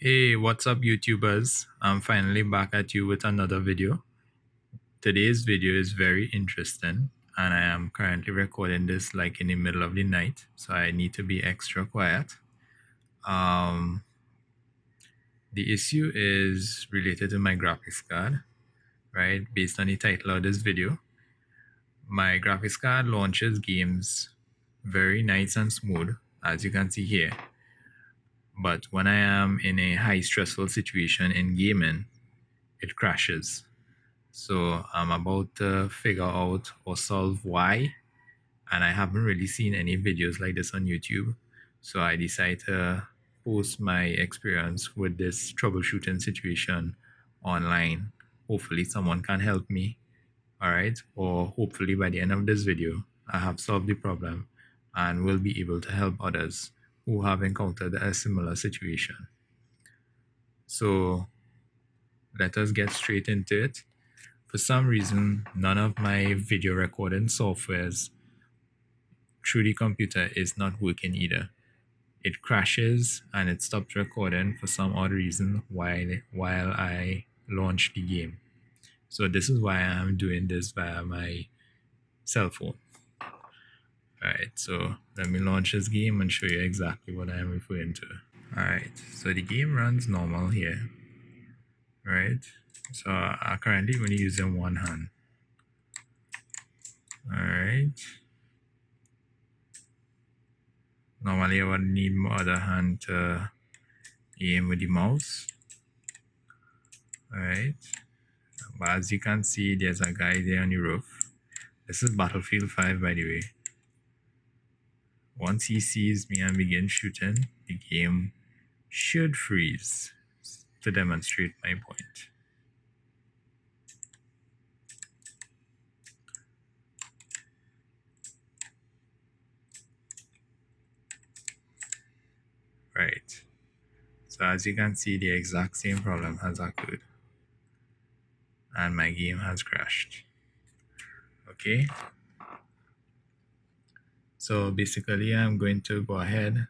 Hey, what's up, YouTubers? I'm finally back at you with another video. Today's video is very interesting, and I am currently recording this like in the middle of the night, so I need to be extra quiet. Um, the issue is related to my graphics card, right? Based on the title of this video, my graphics card launches games very nice and smooth, as you can see here. But when I am in a high stressful situation in gaming, it crashes. So I'm about to figure out or solve why. And I haven't really seen any videos like this on YouTube. So I decided to post my experience with this troubleshooting situation online. Hopefully someone can help me. All right. Or hopefully by the end of this video, I have solved the problem and will be able to help others who have encountered a similar situation. So let us get straight into it. For some reason, none of my video recording softwares through the computer is not working either. It crashes and it stops recording for some odd reason while I launch the game. So this is why I'm doing this via my cell phone. Alright, so let me launch this game and show you exactly what I'm referring to. Alright, so the game runs normal here. Right? So I'm currently only using one hand. Alright. Normally I would need my other hand to aim with the mouse. Alright. But as you can see, there's a guy there on the roof. This is Battlefield 5, by the way. Once he sees me and begins shooting, the game should freeze to demonstrate my point. Right. So as you can see, the exact same problem has occurred. And my game has crashed. Okay. So basically, I'm going to go ahead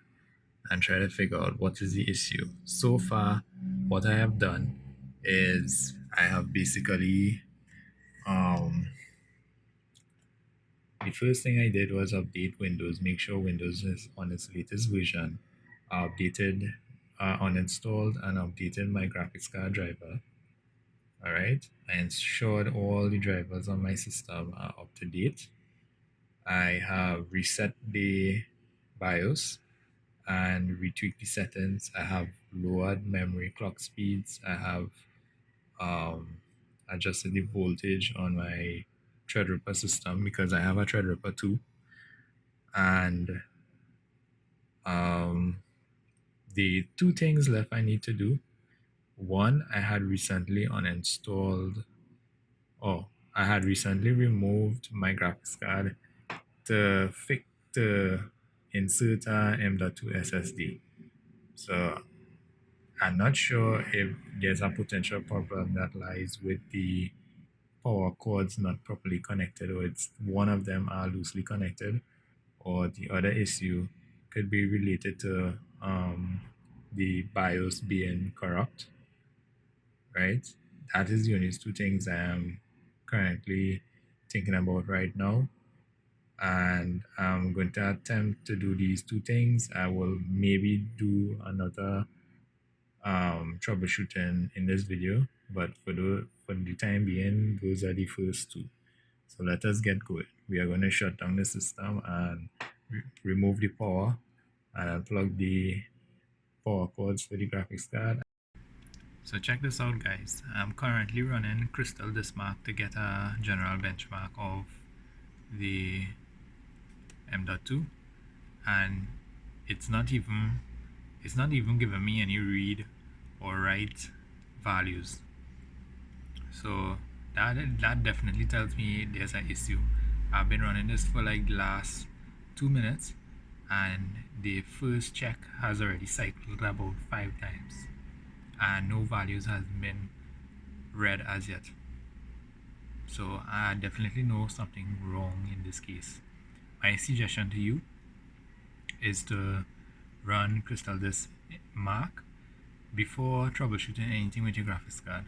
and try to figure out what is the issue. So far, what I have done is I have basically the first thing I did was update Windows, make sure Windows is on its latest version. I updated, uninstalled and updated my graphics card driver. All right, I ensured all the drivers on my system are up to date. I have reset the BIOS and retweak the settings. I have lowered memory clock speeds. I have adjusted the voltage on my Threadripper system because I have a Threadripper too. And the two things left I need to do. One, I had recently removed my graphics card to insert a M.2 SSD. So I'm not sure if there's a potential problem that lies with the power cords not properly connected, or it's one of them are loosely connected, or the other issue could be related to the BIOS being corrupt, right? That is the only two things I am currently thinking about right now. And I'm going to attempt to do these two things. I will maybe do another troubleshooting in this video, but for the time being, those are the first two. So let us get going. We are going to shut down the system and remove the power and unplug the power cords for the graphics card. So check this out, guys. I'm currently running Crystal Diskmark to get a general benchmark of the M.2, and it's not even giving me any read or write values. So that definitely tells me there's an issue. I've been running this for like the last 2 minutes, and the first check has already cycled about 5 times, and no values has been read as yet. So I definitely know something wrong in this case. My suggestion to you is to run Crystal Diskmark before troubleshooting anything with your graphics card,